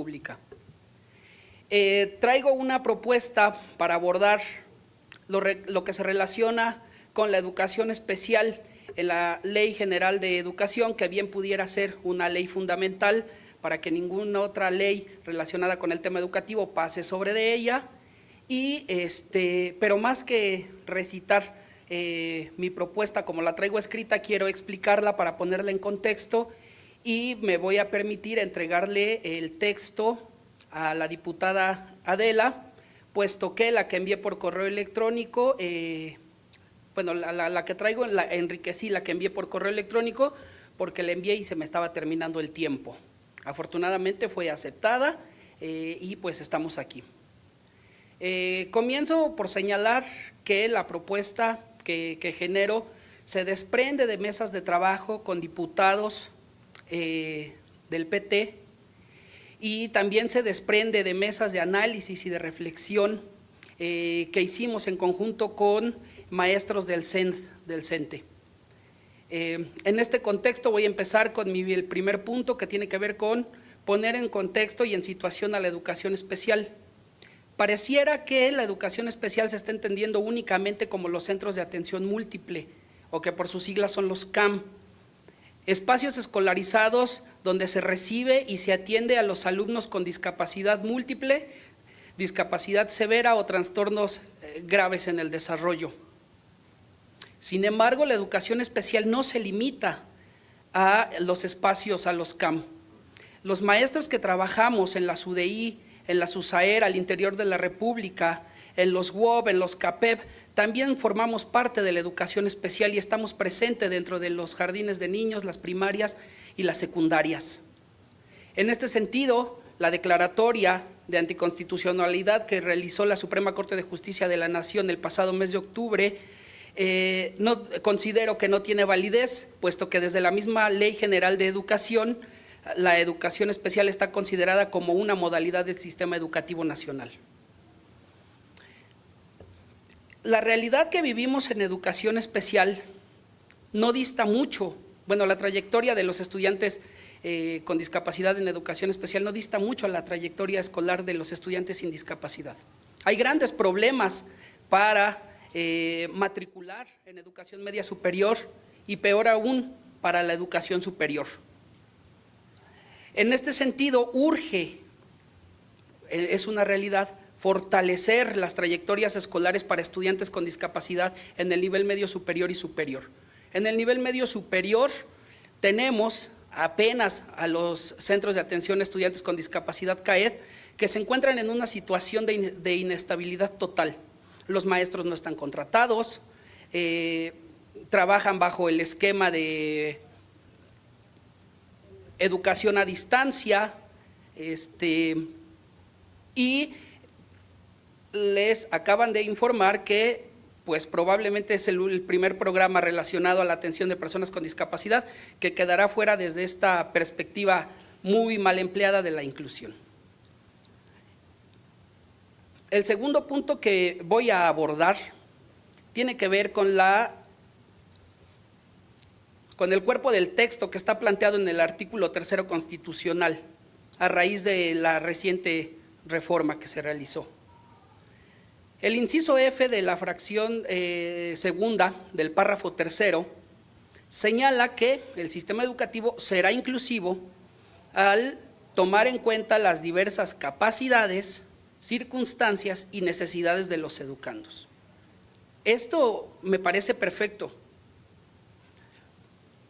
República. Traigo una propuesta para abordar lo que se relaciona con la educación especial en la Ley General de Educación, que bien pudiera ser una ley fundamental para que ninguna otra ley relacionada con el tema educativo pase sobre de ella, pero más que recitar mi propuesta como la traigo escrita, quiero explicarla para ponerla en contexto y me voy a permitir entregarle el texto a la diputada Adela, puesto que la que envié por correo electrónico, la que traigo enriquecí la que envié por correo electrónico porque la envié y se me estaba terminando el tiempo. Afortunadamente fue aceptada y pues estamos aquí. Comienzo por señalar que la propuesta que genero se desprende de mesas de trabajo con diputados del PT y también se desprende de mesas de análisis y de reflexión que hicimos en conjunto con maestros del CENTE. En este contexto voy a empezar con el primer punto, que tiene que ver con poner en contexto y en situación a la educación especial. Pareciera que la educación especial se está entendiendo únicamente como los centros de atención múltiple, o que por sus siglas son los CAM, espacios escolarizados donde se recibe y se atiende a los alumnos con discapacidad múltiple, discapacidad severa o trastornos graves en el desarrollo. Sin embargo, la educación especial no se limita a los espacios, a los CAM. Los maestros que trabajamos en la SUDEI, en la SUSAER, al interior de la República, en los WOB, en los CAPEB, también formamos parte de la educación especial y estamos presentes dentro de los jardines de niños, las primarias y las secundarias. En este sentido, la declaratoria de anticonstitucionalidad que realizó la Suprema Corte de Justicia de la Nación el pasado mes de octubre, no considero que no tiene validez, puesto que desde la misma Ley General de Educación, la educación especial está considerada como una modalidad del sistema educativo nacional. La realidad que vivimos en educación especial no dista mucho, la trayectoria de los estudiantes con discapacidad en educación especial no dista mucho a la trayectoria escolar de los estudiantes sin discapacidad. Hay grandes problemas para matricular en educación media superior y peor aún para la educación superior. En este sentido, urge, es una realidad, fortalecer las trayectorias escolares para estudiantes con discapacidad en el nivel medio superior y superior. En el nivel medio superior tenemos apenas a los centros de atención a estudiantes con discapacidad CAED que se encuentran en una situación de inestabilidad total. Los maestros no están contratados, trabajan bajo el esquema de educación a distancia, y les acaban de informar que pues probablemente es el primer programa relacionado a la atención de personas con discapacidad que quedará fuera desde esta perspectiva muy mal empleada de la inclusión. El segundo punto que voy a abordar tiene que ver con el cuerpo del texto que está planteado en el artículo 3º constitucional a raíz de la reciente reforma que se realizó. El inciso F de la fracción segunda del párrafo 3º señala que el sistema educativo será inclusivo al tomar en cuenta las diversas capacidades, circunstancias y necesidades de los educandos. Esto me parece perfecto,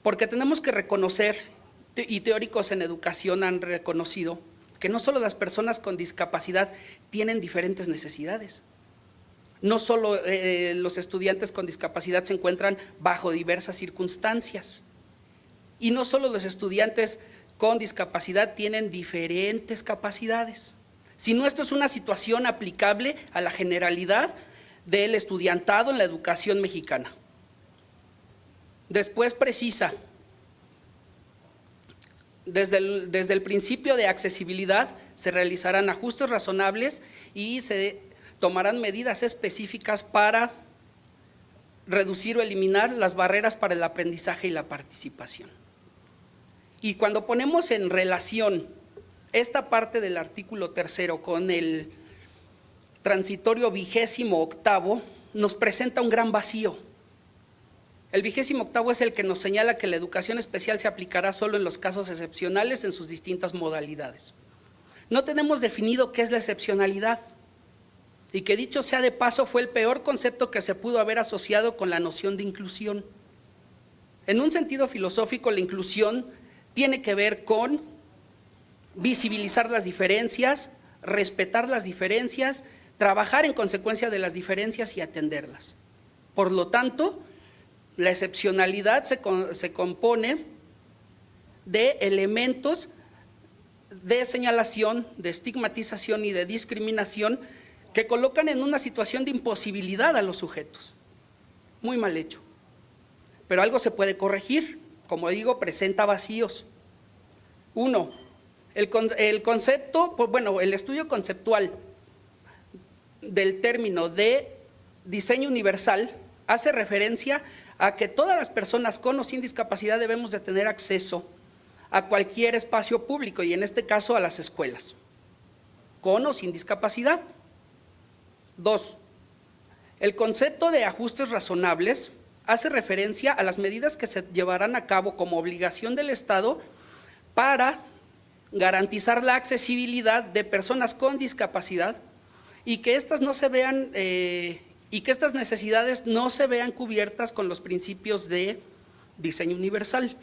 porque tenemos que reconocer, y teóricos en educación han reconocido, que no solo las personas con discapacidad tienen diferentes necesidades, no solo los estudiantes con discapacidad se encuentran bajo diversas circunstancias, y no solo los estudiantes con discapacidad tienen diferentes capacidades, sino esto es una situación aplicable a la generalidad del estudiantado en la educación mexicana. Después precisa, desde el principio de accesibilidad se realizarán ajustes razonables y se tomarán medidas específicas para reducir o eliminar las barreras para el aprendizaje y la participación. Y cuando ponemos en relación esta parte del artículo 3º con el transitorio 28º nos presenta un gran vacío. El 28º es el que nos señala que la educación especial se aplicará solo en los casos excepcionales en sus distintas modalidades. No tenemos definido qué es la excepcionalidad y que, dicho sea de paso, fue el peor concepto que se pudo haber asociado con la noción de inclusión. En un sentido filosófico, la inclusión tiene que ver con visibilizar las diferencias, respetar las diferencias, trabajar en consecuencia de las diferencias y atenderlas. Por lo tanto, la excepcionalidad se compone de elementos de señalación, de estigmatización y de discriminación que colocan en una situación de imposibilidad a los sujetos. Muy mal hecho. Pero algo se puede corregir. Como digo, presenta vacíos. Uno, el concepto, pues bueno, el estudio conceptual del término de diseño universal hace referencia a que todas las personas con o sin discapacidad debemos de tener acceso a cualquier espacio público y en este caso a las escuelas, con o sin discapacidad. Dos, el concepto de ajustes razonables hace referencia a las medidas que se llevarán a cabo como obligación del Estado para garantizar la accesibilidad de personas con discapacidad y que estas no se vean y que estas necesidades no se vean cubiertas con los principios de diseño universal.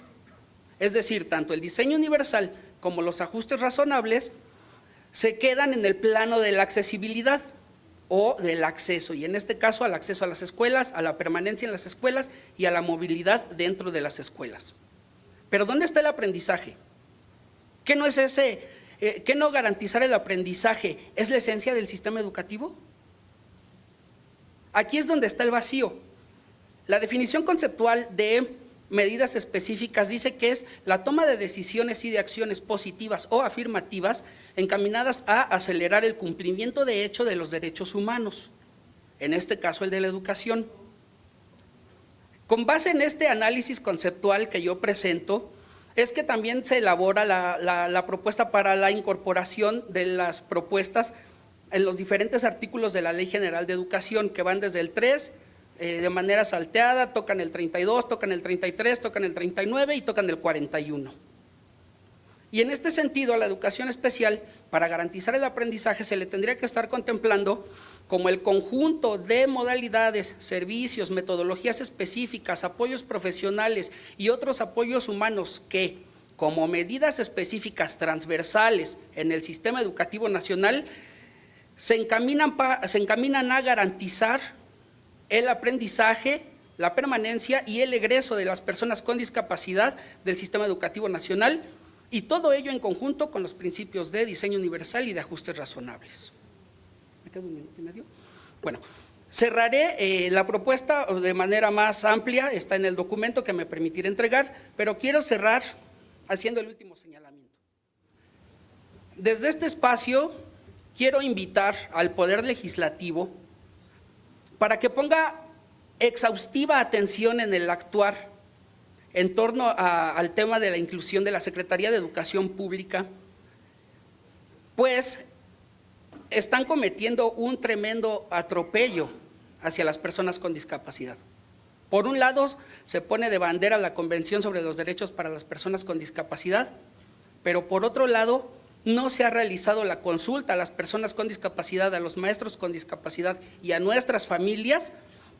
Es decir, tanto el diseño universal como los ajustes razonables se quedan en el plano de la accesibilidad o del acceso, y en este caso al acceso a las escuelas, a la permanencia en las escuelas y a la movilidad dentro de las escuelas. Pero ¿dónde está el aprendizaje? ¿Qué no es qué no garantizar el aprendizaje es la esencia del sistema educativo? Aquí es donde está el vacío. La definición conceptual de medidas específicas dice que es la toma de decisiones y de acciones positivas o afirmativas encaminadas a acelerar el cumplimiento de hecho de los derechos humanos, en este caso el de la educación. Con base en este análisis conceptual que yo presento, es que también se elabora la propuesta para la incorporación de las propuestas en los diferentes artículos de la Ley General de Educación, que van desde el 3, de manera salteada, tocan el 32, tocan el 33, tocan el 39 y tocan el 41. Y en este sentido, a la educación especial, para garantizar el aprendizaje, se le tendría que estar contemplando como el conjunto de modalidades, servicios, metodologías específicas, apoyos profesionales y otros apoyos humanos que, como medidas específicas transversales en el sistema educativo nacional, se encaminan a garantizar el aprendizaje, la permanencia y el egreso de las personas con discapacidad del sistema educativo nacional, y todo ello en conjunto con los principios de diseño universal y de ajustes razonables. ¿Me queda un minuto y medio? Bueno, cerraré la propuesta de manera más amplia, está en el documento que me permitiré entregar, pero quiero cerrar haciendo el último señalamiento. Desde este espacio quiero invitar al Poder Legislativo para que ponga exhaustiva atención en el actuar en torno al tema de la inclusión de la Secretaría de Educación Pública, pues están cometiendo un tremendo atropello hacia las personas con discapacidad. Por un lado, se pone de bandera la Convención sobre los Derechos para las Personas con Discapacidad, pero por otro lado, no se ha realizado la consulta a las personas con discapacidad, a los maestros con discapacidad y a nuestras familias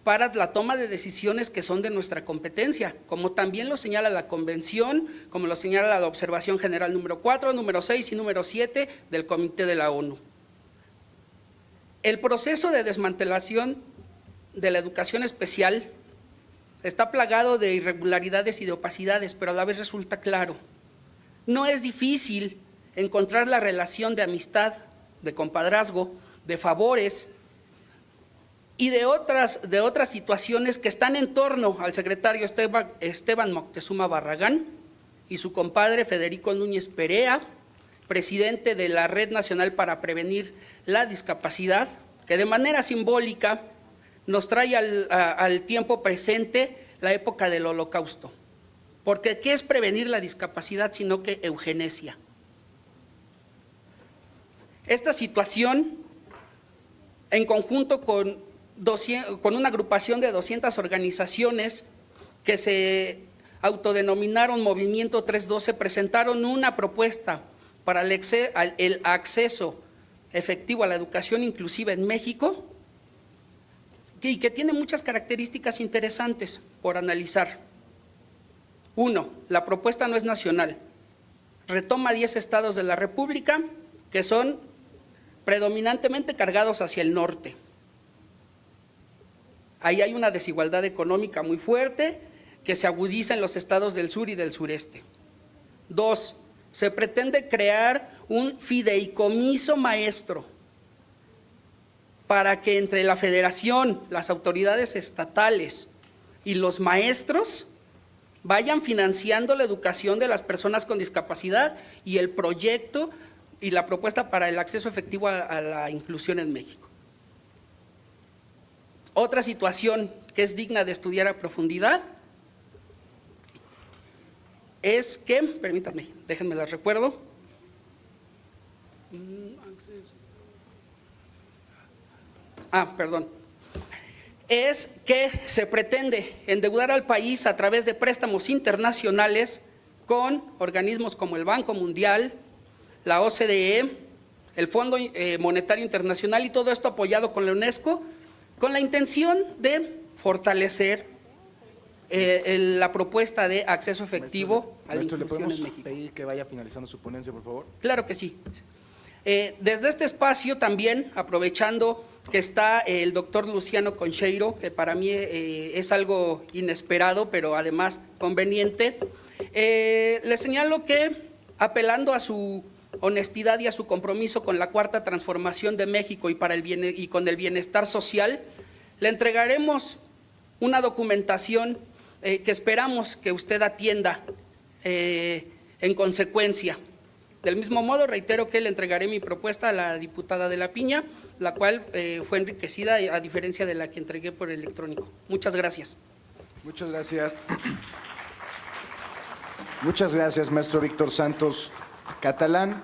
para la toma de decisiones que son de nuestra competencia, como también lo señala la Convención, como lo señala la Observación General número 4, número 6 y número 7 del Comité de la ONU. El proceso de desmantelación de la educación especial está plagado de irregularidades y de opacidades, pero a la vez resulta claro. No es difícil encontrar la relación de amistad, de compadrazgo, de favores y de otras situaciones que están en torno al secretario Esteban Moctezuma Barragán y su compadre Federico Núñez Perea, presidente de la Red Nacional para Prevenir la Discapacidad, que de manera simbólica nos trae al tiempo presente la época del Holocausto. Porque ¿qué es prevenir la discapacidad sino que eugenesia? Esta situación, en conjunto con una agrupación de 200 organizaciones que se autodenominaron Movimiento 312, presentaron una propuesta para el acceso efectivo a la educación inclusiva en México, y que tiene muchas características interesantes por analizar. 1, la propuesta no es nacional, retoma 10 estados de la República que son predominantemente cargados hacia el norte. Ahí hay una desigualdad económica muy fuerte que se agudiza en los estados del sur y del sureste. 2, se pretende crear un fideicomiso maestro para que entre la federación, las autoridades estatales y los maestros vayan financiando la educación de las personas con discapacidad y el proyecto y la propuesta para el acceso efectivo a la inclusión en México. Otra situación que es digna de estudiar a profundidad es que, permítanme, déjenme las recuerdo. Es que se pretende endeudar al país a través de préstamos internacionales con organismos como el Banco Mundial, la OCDE, el Fondo Monetario Internacional, y todo esto apoyado con la UNESCO, con la intención de fortalecer la propuesta de acceso efectivo a la inclusión en México. ¿Le podemos pedir que vaya finalizando su ponencia, por favor? Claro que sí. Desde este espacio también, aprovechando que está el doctor Luciano Concheiro, que para mí es algo inesperado, pero además conveniente, le señalo que, apelando a su honestidad y a su compromiso con la Cuarta Transformación de México y con el bienestar social, le entregaremos una documentación que esperamos que usted atienda en consecuencia. Del mismo modo, reitero que le entregaré mi propuesta a la diputada de La Piña, la cual fue enriquecida a diferencia de la que entregué por electrónico. Muchas gracias. Muchas gracias. Muchas gracias, maestro Víctor Santos Catalán.